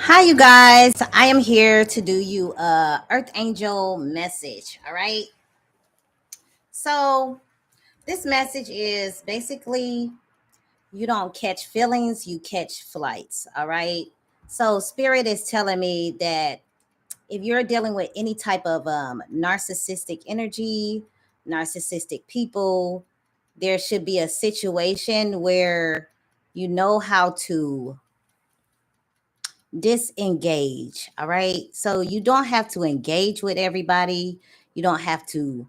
Hi, you guys. I am here to do you a Earth Angel message. All right. So this message is basically you don't catch feelings, you catch flights. All right. So Spirit is telling me that if you're dealing with any type of narcissistic energy, narcissistic people, there should be a situation where you know how to disengage. All right. So you don't have to engage with everybody. You don't have to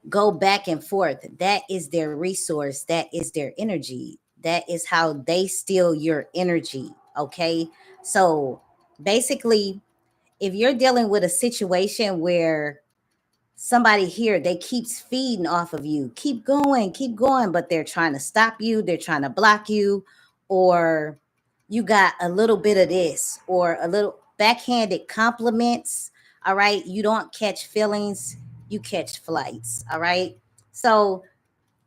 go back and forth. That is their resource. That is their energy. That is how they steal your energy. Okay. So basically, if you're dealing with a situation where somebody here they keeps feeding off of you, keep going, but they're trying to stop you, they're trying to block you, or you got a little bit of this or a little backhanded compliments. All right, you don't catch feelings, you catch flights. All right, so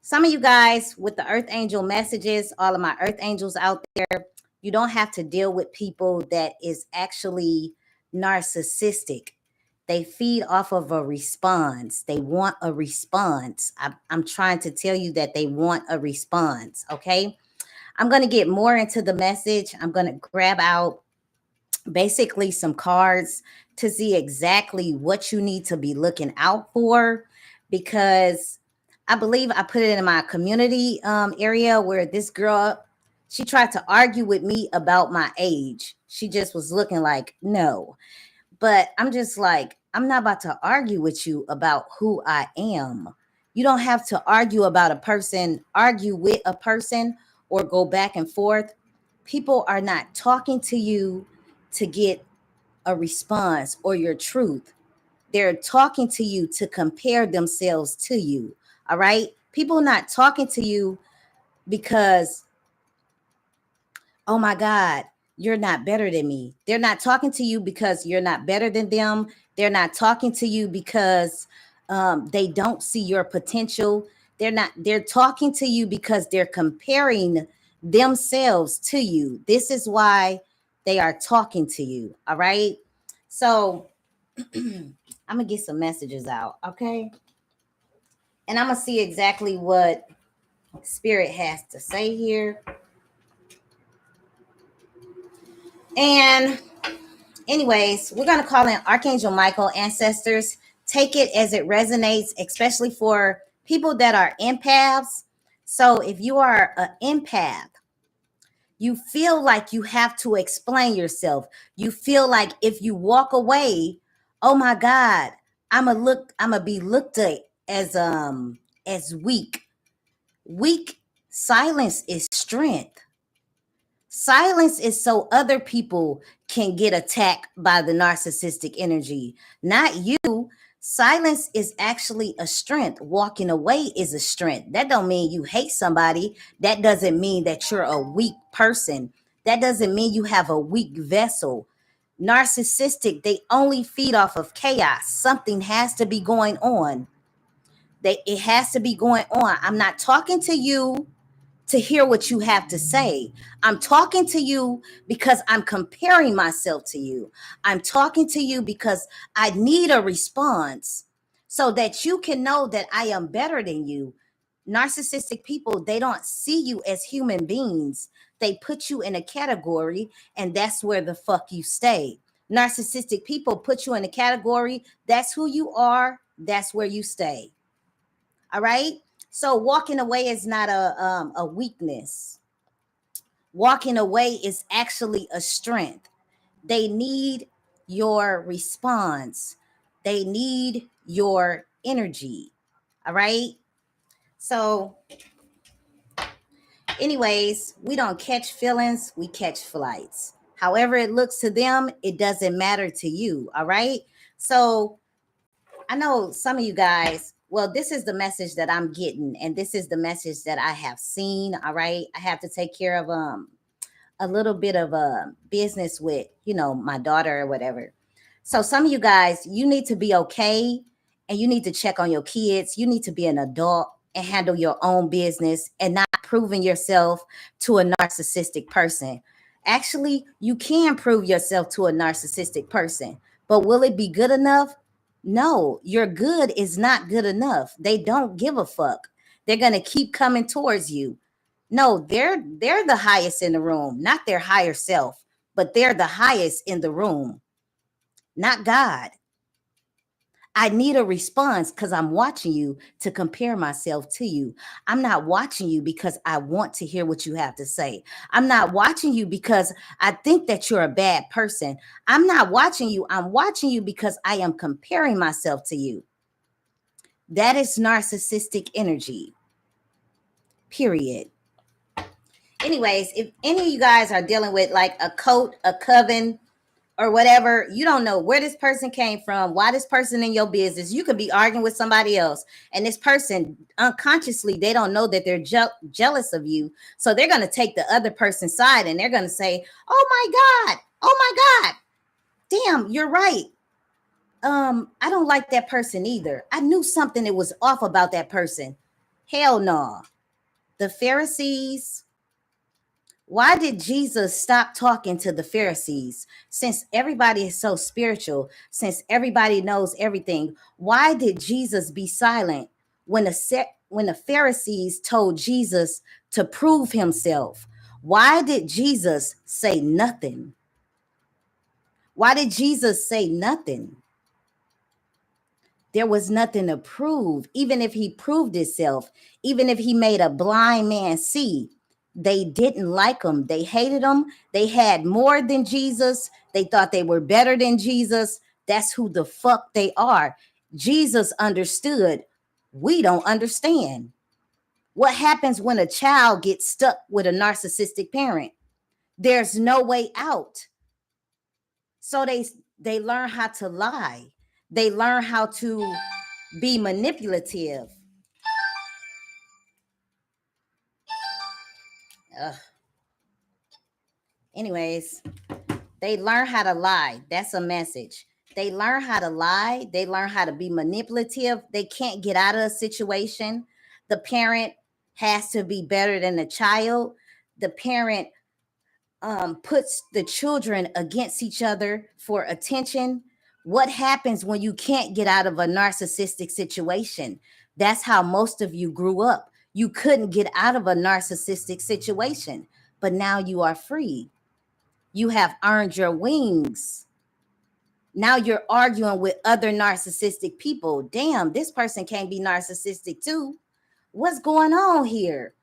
some of you guys with the earth angel messages, all of my earth angels out there, you don't have to deal with people that is actually narcissistic. They feed off of a response. They want a response. I'm trying to tell you that they want a response. Okay. I'm going to get more into the message. I'm going to grab out basically some cards to see exactly what you need to be looking out for, because I believe I put it in my community area where this girl, she tried to argue with me about my age. She just was looking like, no. But I'm just like, I'm not about to argue with you about who I am. You don't have to argue about a person, argue with a person, or go back and forth. People are not talking to you to get a response or your truth. They're talking to you to compare themselves to you. All right. People not talking to you because, oh my God, you're not better than me. They're not talking to you because you're not better than them. They're not talking to you because they don't see your potential. They're talking to you because they're comparing themselves to you. This is why they are talking to you. All right. So I'm going to get some messages out. Okay. And I'm going to see exactly what Spirit has to say here. And anyways, we're going to call in Archangel Michael, ancestors. Take it as it resonates, especially for people that are empaths. So if you are an empath, you feel like you have to explain yourself. You feel like if you walk away, oh my God, I'm a be looked at as weak. Weak silence is strength. Silence is so other people can get attacked by the narcissistic energy, not you. Silence is actually a strength. Walking away is a strength. That don't mean you hate somebody. That doesn't mean that you're a weak person. That doesn't mean you have a weak vessel. Narcissistic, they only feed off of chaos. Something has to be going on. It has to be going on. I'm not talking to you to hear what you have to say. I'm talking to you because I'm comparing myself to you. I'm talking to you because I need a response so that you can know that I am better than you. Narcissistic people, they don't see you as human beings. They put you in a category, and that's where the fuck you stay. Narcissistic people put you in a category, that's who you are, that's where you stay. All right. So walking away is not a weakness. Walking away is actually a strength. They need your response. They need your energy. All right. So, anyways, we don't catch feelings, we catch flights. However it looks to them, it doesn't matter to you. All right. So I know some of you guys, well, this is the message that I'm getting, and this is the message that I have seen. All right. I have to take care of a little bit of a business with, my daughter or whatever. So some of you guys, you need to be okay, and you need to check on your kids. You need to be an adult and handle your own business and not proving yourself to a narcissistic person. Actually, you can prove yourself to a narcissistic person, but will it be good enough? No, your good is not good enough. They don't give a fuck. They're going to keep coming towards you. No, they're the highest in the room, not their higher self, but they're the highest in the room, not God. I need a response because I'm watching you to compare myself to you. I'm not watching you because I want to hear what you have to say. I'm not watching you because I think that you're a bad person. I'm not watching you. I'm watching you because I am comparing myself to you. That is narcissistic energy, period. Anyways, if any of you guys are dealing with like a cult, a coven, or whatever, you don't know where this person came from, why this person in your business. You could be arguing with somebody else, and this person unconsciously, they don't know that they're jealous of you. So they're going to take the other person's side and they're going to say, oh my God, oh my God, damn, you're right. I don't like that person either. I knew something that was off about that person. Hell no. The Pharisees, why did Jesus stop talking to the Pharisees? Since everybody is so spiritual, since everybody knows everything, why did Jesus be silent when the Pharisees told Jesus to prove himself? Why did Jesus say nothing? Why did Jesus say nothing? There was nothing to prove. Even if he proved himself, even if he made a blind man see, they didn't like him. They hated him. They had more than Jesus. They thought they were better than Jesus. That's who the fuck they are. Jesus understood. We don't understand. What happens when a child gets stuck with a narcissistic parent? There's no way out. So they learn how to lie. They learn how to be manipulative. Ugh. Anyways, they learn how to lie. That's a message. They learn how to lie. They learn how to be manipulative. They can't get out of a situation. The parent has to be better than the child. The parent puts the children against each other for attention. What happens when you can't get out of a narcissistic situation? That's how most of you grew up. You couldn't get out of a narcissistic situation, but now you are free. You have earned your wings. Now you're arguing with other narcissistic people. Damn, this person can't be narcissistic too. What's going on here?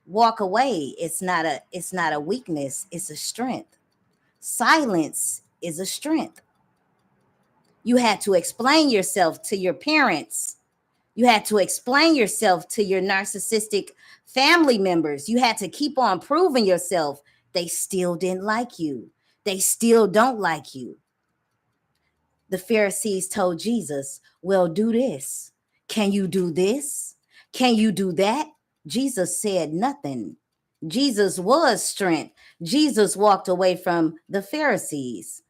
Walk away. It's not a weakness, it's a strength. Silence is a strength. You had to explain yourself to your parents. You had to explain yourself to your narcissistic family members. You had to keep on proving yourself. They still didn't like you. They still don't like you. The Pharisees told Jesus, well, do this. Can you do this? Can you do that? Jesus said nothing. Jesus was strength. Jesus walked away from the Pharisees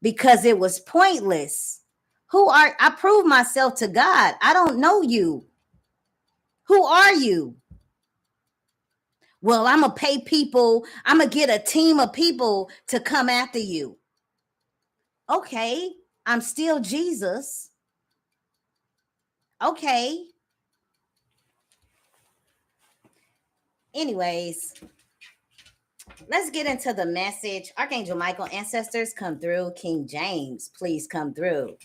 because it was pointless. I prove myself to God. I don't know you. Who are you? Well, I'm going to pay people. I'm going to get a team of people to come after you. Okay, I'm still Jesus. Okay. Anyways, let's get into the message. Archangel Michael, ancestors, come through. King James, please come through.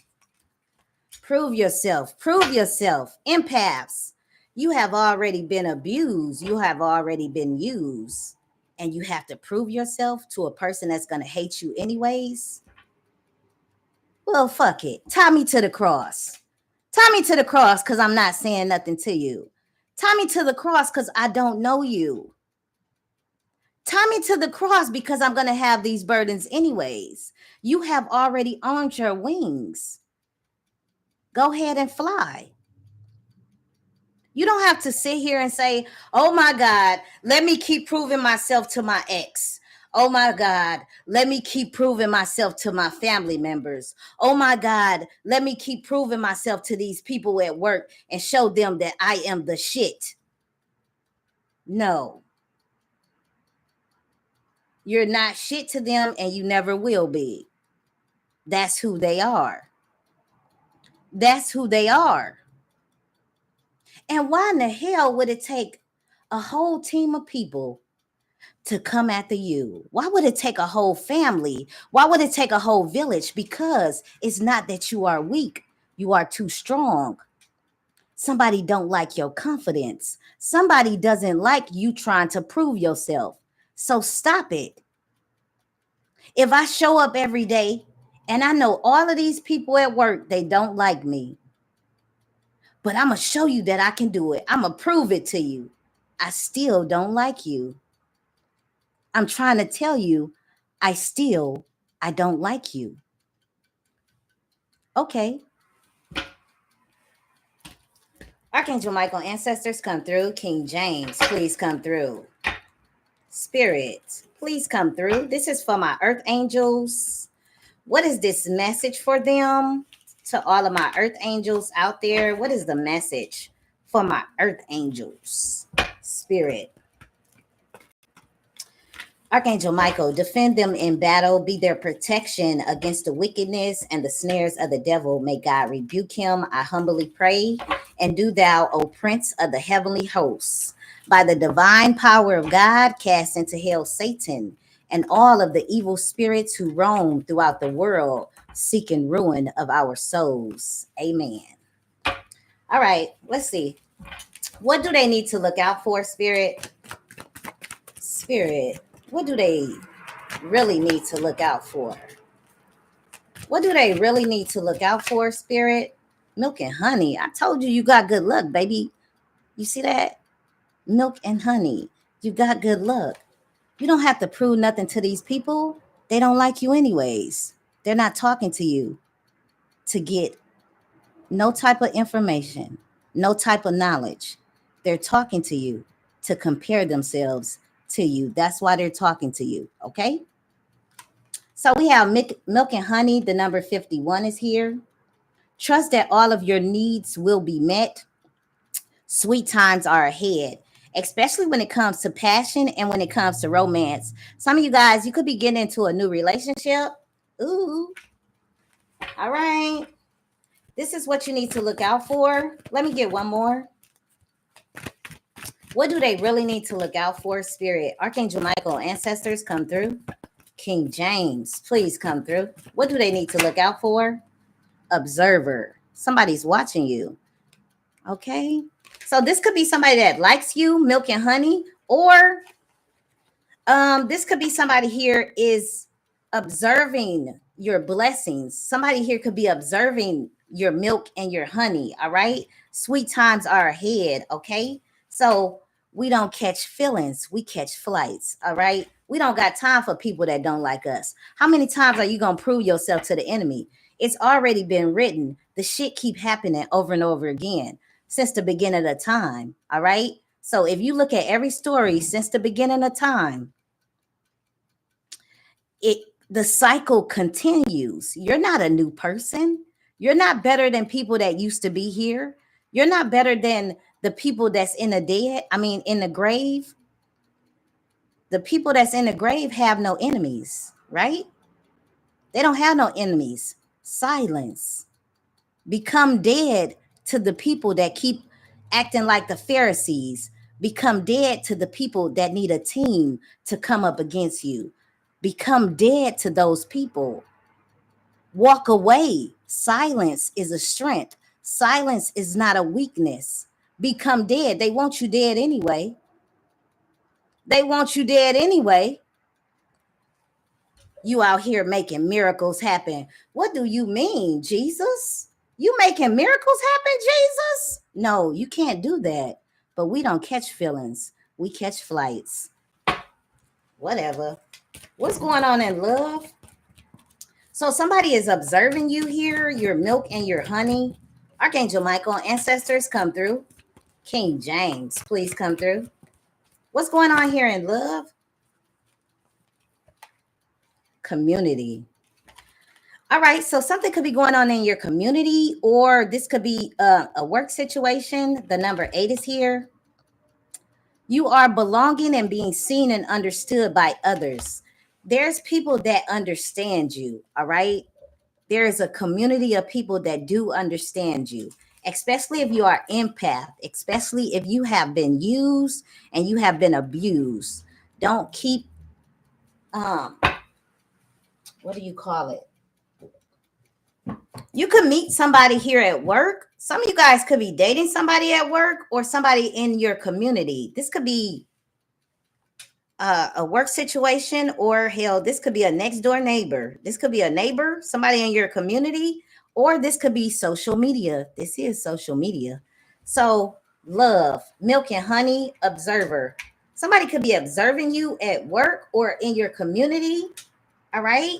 Prove yourself. Prove yourself. Empaths, you have already been abused. You have already been used. And you have to prove yourself to a person that's going to hate you anyways. Well, fuck it. Tie me to the cross. Tie me to the cross because I'm not saying nothing to you. Tie me to the cross because I don't know you. Tie me to the cross because I'm going to have these burdens anyways. You have already earned your wings. Go ahead and fly. You don't have to sit here and say, oh my God, let me keep proving myself to my ex. Oh my God, let me keep proving myself to my family members. Oh my God, let me keep proving myself to these people at work and show them that I am the shit. No. You're not shit to them and you never will be. That's who they are. That's who they are. And why in the hell would it take a whole team of people to come after you? Why would it take a whole family? Why would it take a whole village? Because it's not that you are weak. You are too strong. Somebody don't like your confidence. Somebody doesn't like you trying to prove yourself. So stop it. If I show up every day and I know all of these people at work, they don't like me, but I'm going to show you that I can do it. I'm going to prove it to you. I still don't like you. I'm trying to tell you, I don't like you. Okay. Archangel Michael, ancestors come through. King James, please come through. Spirit, please come through. This is for my earth angels. What is this message for them? To all of my earth angels out there, what is the message for my earth angels? Spirit. Archangel Michael, defend them in battle, be their protection against the wickedness and the snares of the devil. May God rebuke him, I humbly pray. And do thou, O Prince of the heavenly hosts, by the divine power of God, cast into hell Satan and all of the evil spirits who roam throughout the world, seeking ruin of our souls. Amen. All right, let's see. What do they need to look out for, Spirit? Spirit, what do they really need to look out for? What do they really need to look out for, Spirit? Milk and honey. I told you, you got good luck, baby. You see that? Milk and honey. You got good luck. You don't have to prove nothing to these people. They don't like you anyways. They're not talking to you to get no type of information, no type of knowledge. They're talking to you to compare themselves to you. That's why they're talking to you, okay? So we have milk and honey. The number 51 is here. Trust that all of your needs will be met. Sweet times are ahead, especially when it comes to passion and when it comes to romance. Some of you guys, you could be getting into a new relationship. Ooh. All right. This is what you need to look out for. Let me get one more. What do they really need to look out for, Spirit? Archangel Michael, ancestors, come through. King James, please come through. What do they need to look out for? Observer. Somebody's watching you. Okay. So this could be somebody that likes you, milk and honey, or this could be somebody here is observing your blessings. Somebody here could be observing your milk and your honey. All right. Sweet times are ahead. Okay. So we don't catch feelings, we catch flights. All right. We don't got time for people that don't like us. How many times are you going to prove yourself to the enemy? It's already been written. The shit keep happening over and over again since the beginning of time. All right. So if you look at every story since the beginning of time, the cycle continues. You're not a new person. You're not better than people that used to be here. You're not better than the people that's in the grave. The people that's in the grave have no enemies, right? They don't have no enemies. Silence. Become dead to the people that keep acting like the Pharisees. Become dead to the people that need a team to come up against you. Become dead to those people. Walk away. Silence is a strength. Silence is not a weakness. Become dead. They want you dead anyway. They want you dead anyway. You out here making miracles happen. What do you mean, Jesus? You making miracles happen, Jesus? No, you can't do that. But we don't catch feelings. We catch flights. Whatever. What's going on in love? So somebody is observing you here, your milk and your honey. Archangel Michael, ancestors, come through. King James, please come through. What's going on here in love? Community. All right, so something could be going on in your community, or this could be a work situation. The number 8 is here. You are belonging and being seen and understood by others. there's people that understand you, all right? There is a community of people that do understand you, especially if you are empath, especially if you have been used and you have been abused. Don't keep um what do you call it? You could meet somebody here at work. Some of you guys could be dating somebody at work or somebody in your community. This could be a work situation, or hell, this could be a next door neighbor. This could be a neighbor, somebody in your community, or this could be social media. This is social media. So, love, milk and honey, observer. Somebody could be observing you at work or in your community. All right.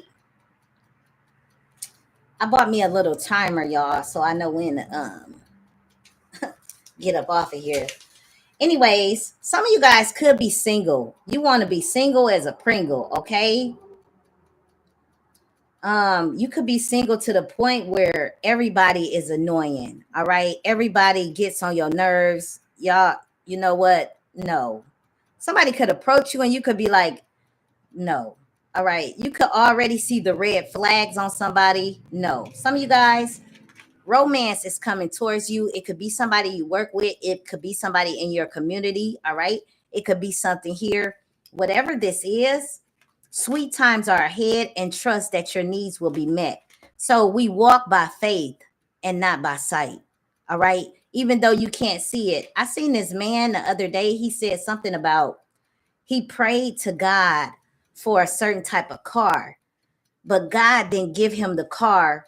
I bought me a little timer, y'all, so I know when to get up off of here. Anyways, some of you guys could be single. You want to be single as a Pringle, okay? You could be single to the point where everybody is annoying. All right. Everybody gets on your nerves. Y'all, you know what? No. Somebody could approach you and you could be like, no. All right. You could already see the red flags on somebody. No. Some of you guys, romance is coming towards you. It could be somebody you work with. It could be somebody in your community. All right. It could be something here. Whatever this is, sweet times are ahead, and trust that your needs will be met. So we walk by faith and not by sight. All right. Even though you can't see it. I seen this man the other day. He said something about he prayed to God for a certain type of car, but God didn't give him the car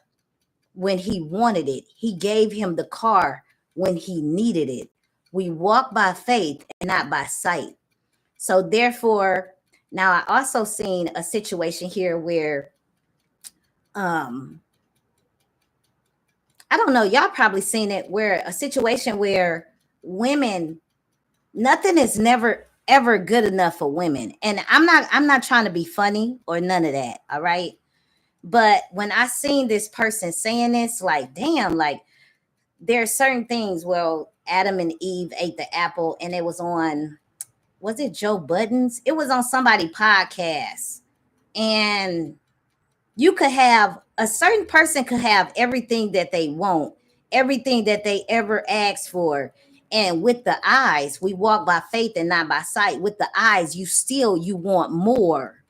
when he wanted it. He gave him the car when he needed it. We walk by faith and not by sight. So therefore, now I also seen a situation here where I don't know, y'all probably seen it, where a situation where women, nothing is never ever good enough for women. And I'm not trying to be funny or none of that, all right? But when I seen this person saying this, like, damn, like there are certain things. Well, Adam and Eve ate the apple, and it was on, was it Joe Budden's? It was on somebody podcast. And you could have a certain person could have everything that they want, everything that they ever asked for. And with the eyes, we walk by faith and not by sight. With the eyes, you want more,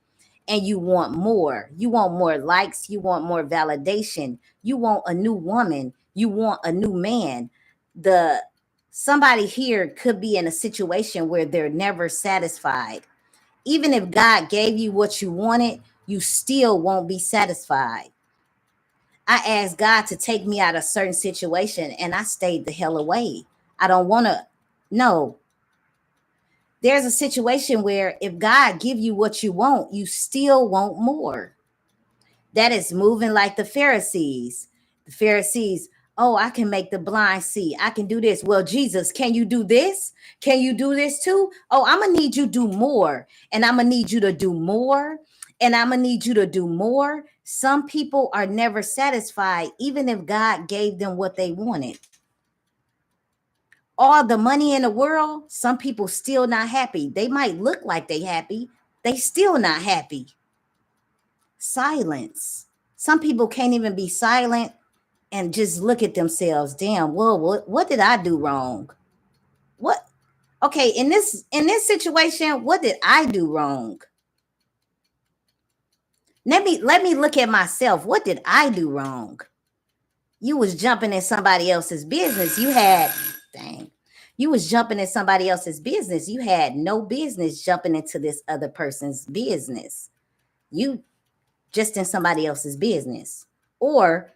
and you want more. You want more likes, you want more validation. You want a new woman, you want a new man. The somebody here could be in a situation where they're never satisfied. Even if God gave you what you wanted, you still won't be satisfied. I asked God to take me out of a certain situation and I stayed the hell away. I don't want to. No. There's a situation where if God give you what you want, you still want more. That is moving like the Pharisees. The Pharisees, oh, I can make the blind see. I can do this. Well, Jesus, can you do this? Can you do this too? Oh, I'm going to need you to do more. And I'm going to need you to do more. And I'm going to need you to do more. Some people are never satisfied, even if God gave them what they wanted. All the money in the world, some people still not happy. They might look like they happy. They still not happy. Silence. Some people can't even be silent and just look at themselves. Damn, well, what did I do wrong? What? Okay, in this situation, what did I do wrong? Let me look at myself. What did I do wrong? You was jumping in somebody else's business. You was jumping in somebody else's business. You had no business jumping into this other person's business. You just in somebody else's business. Or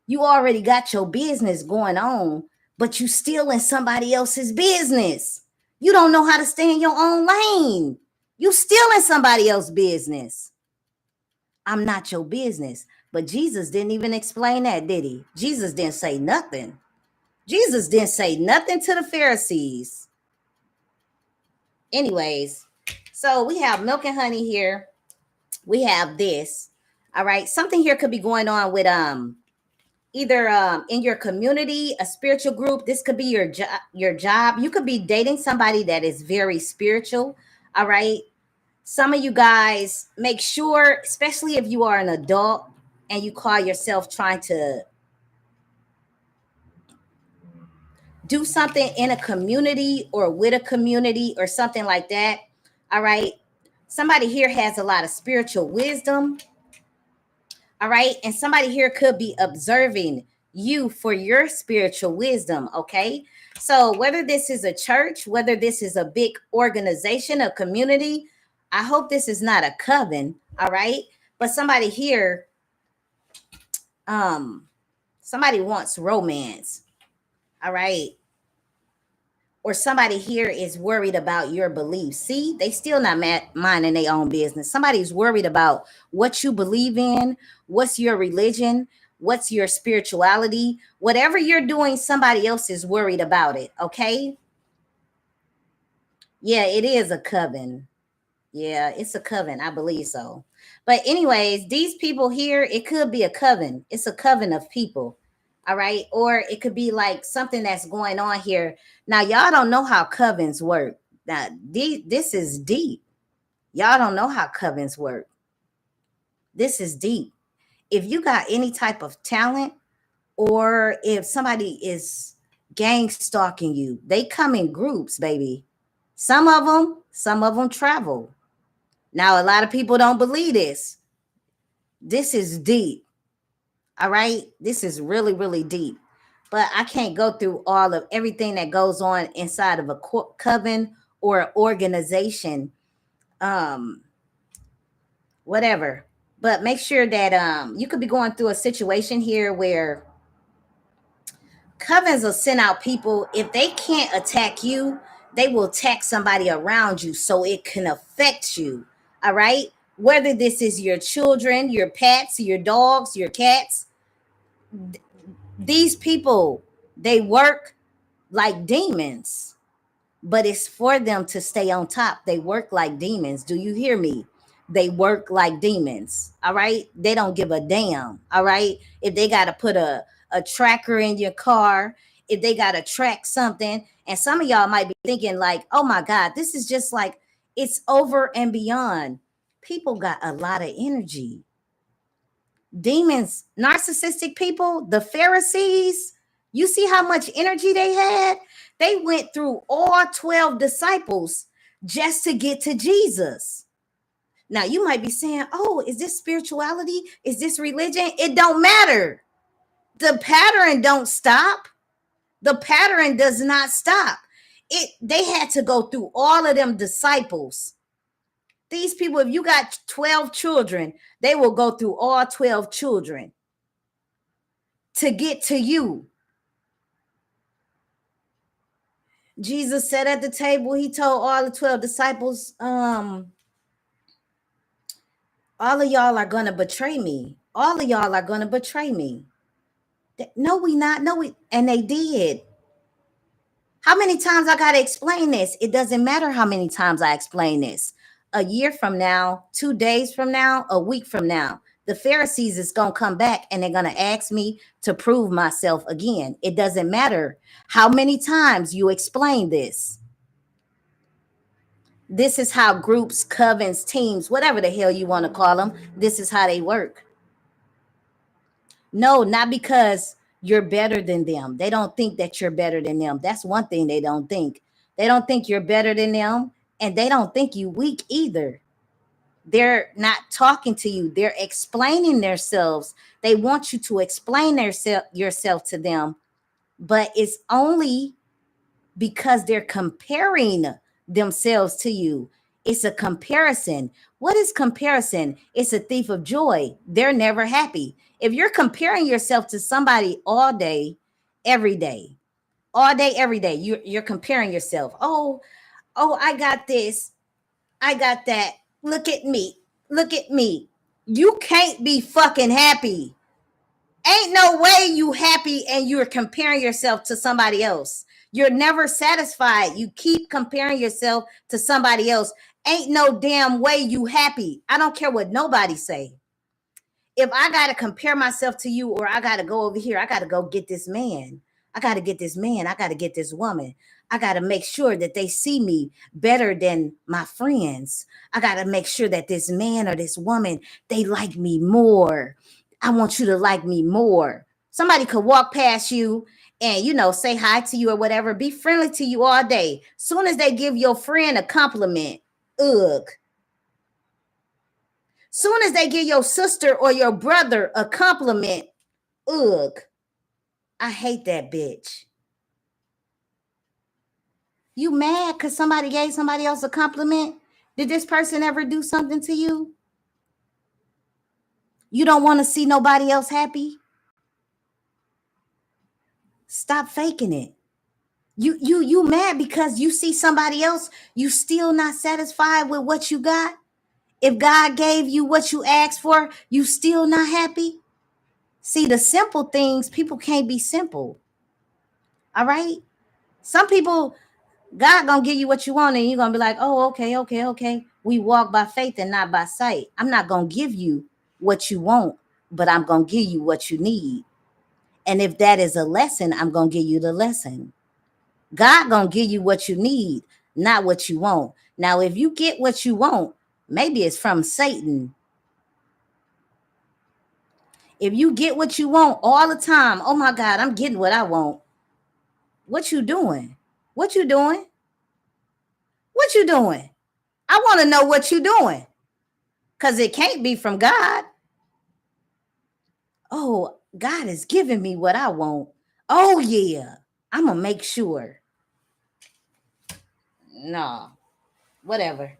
you already got your business going on, but you still in somebody else's business. You don't know how to stay in your own lane. You still in somebody else's business. I'm not your business. But Jesus didn't even explain that, did he? Jesus didn't say nothing. Jesus didn't say nothing to the Pharisees. Anyways, so we have milk and honey here. We have this. All right. Something here could be going on with either in your community, a spiritual group. This could be your job. You could be dating somebody that is very spiritual. All right. Some of you guys, make sure, especially if you are an adult and you call yourself trying to do something in a community or with a community or something like that. All right. Somebody here has a lot of spiritual wisdom. All right. And somebody here could be observing you for your spiritual wisdom. Okay. So whether this is a church, whether this is a big organization, a community, I hope this is not a coven. All right. But somebody here, somebody wants romance. All right. Or somebody here is worried about your beliefs. See, they still not minding their own business. Somebody's worried about what you believe in, what's your religion, what's your spirituality. Whatever you're doing, somebody else is worried about it, okay? Yeah, it is a coven. Yeah, it's a coven. I believe so. But anyways, these people here, it could be a coven. It's a coven of people. All right. Or it could be like something that's going on here. Now, y'all don't know how covens work. Now, this is deep. Y'all don't know how covens work. This is deep. If you got any type of talent, or if somebody is gang stalking you, they come in groups, baby. Some of them travel. Now, a lot of people don't believe this. This is deep. All right. This is really, really deep. But I can't go through all of everything that goes on inside of a coven or organization. Um, Whatever. But make sure that you could be going through a situation here where covens will send out people. If they can't attack you, they will attack somebody around you so it can affect you. All right. Whether this is your children, your pets, your dogs, your cats, these people, they work like demons, but it's for them to stay on top. They work like demons. Do you hear me? They work like demons. All right. They don't give a damn. All right. If they got to put a tracker in your car, if they got to track something, and some of y'all might be thinking, like, oh my God, this is just like, it's over and beyond. People got a lot of energy. Demons, narcissistic people, the Pharisees, you see how much energy they had? They went through all 12 disciples just to get to Jesus. Now you might be saying, oh, is this spirituality? Is this religion? It don't matter. The pattern don't stop. The pattern does not stop. They had to go through all of them disciples. These people, if you got 12 children, they will go through all 12 children to get to you. Jesus sat at the table. He told all the 12 disciples, all of y'all are going to betray me. All of y'all are going to betray me. No, we not. No, we. And they did. How many times I got to explain this? It doesn't matter how many times I explain this. A year from now, 2 days from now, a week from now, the Pharisees is going to come back and they're going to ask me to prove myself again. It doesn't matter how many times you explain this. This is how groups, covens, teams, whatever the hell you want to call them, this is how they work. No, not because you're better than them. They don't think that you're better than them. That's one thing they don't think. They don't think you're better than them, and they don't think you weak either. They're not talking to you. They're explaining themselves. They want you to explain yourself to them, but it's only because they're comparing themselves to you. It's a comparison. What is comparison? It's a thief of joy. They're never happy. If you're comparing yourself to somebody all day, every day, all day, every day, you're comparing yourself. Oh, I got this. I got that. Look at me. Look at me. You can't be fucking happy. Ain't no way you happy and you're comparing yourself to somebody else. You're never satisfied. You keep comparing yourself to somebody else. Ain't no damn way you happy. I don't care what nobody say. If I got to compare myself to you, or I got to go over here, I got to go get this man. I got to get this man. I got to get this woman. I got to make sure that they see me better than my friends. I got to make sure that this man or this woman, they like me more. I want you to like me more. Somebody could walk past you and, say hi to you or whatever, be friendly to you all day. Soon as they give your friend a compliment, ugh. Soon as they give your sister or your brother a compliment, ugh. I hate that bitch. You mad because somebody gave somebody else a compliment? Did this person ever do something to you? You don't want to see nobody else happy? Stop faking it. You mad because you see somebody else, you still not satisfied with what you got? If God gave you what you asked for, you still not happy? See, the simple things, people can't be simple. All right? Some people, God gonna give you what you want, and you're gonna be like, oh, okay. We walk by faith and not by sight. I'm not gonna give you what you want, but I'm gonna give you what you need. And if that is a lesson, I'm gonna give you the lesson. God gonna give you what you need, not what you want. Now, if you get what you want, maybe it's from Satan. If you get what you want all the time, oh my God, I'm getting what I want. What you doing? What you doing? What you doing? I want to know what you doing. Because it can't be from God. Oh, God is giving me what I want. Oh, yeah. I'm going to make sure. No, whatever.